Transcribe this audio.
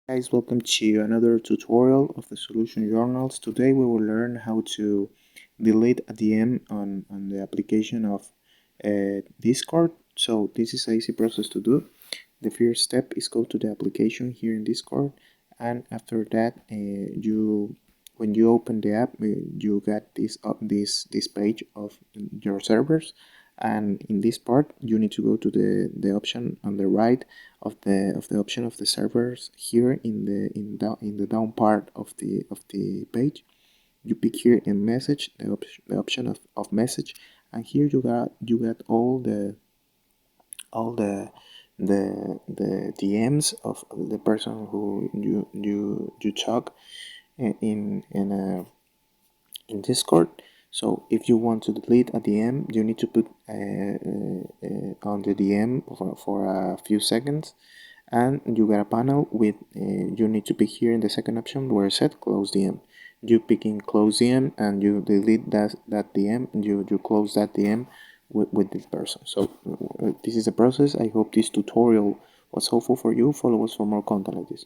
Guys, welcome to another tutorial of the Solution Journals. Today we will learn how to delete a DM on the application of Discord. So this is an easy process to do. The first step is go to the application here in Discord, and after that when you open the app, you get this page of your servers, and in this part you need to go to the option on the right of the option of the servers here in the down part of the page. You pick here in message the option of message, and here you got all the DMs of the person who you talk in Discord. So if you want to delete a DM, you need to put on the DM for a few seconds, and you get a panel with you need to pick here in the second option where it said close DM. You pick in close DM and you delete that DM, and you close that DM with this person. So this is the process. I hope this tutorial was helpful for you. Follow us for more content like this.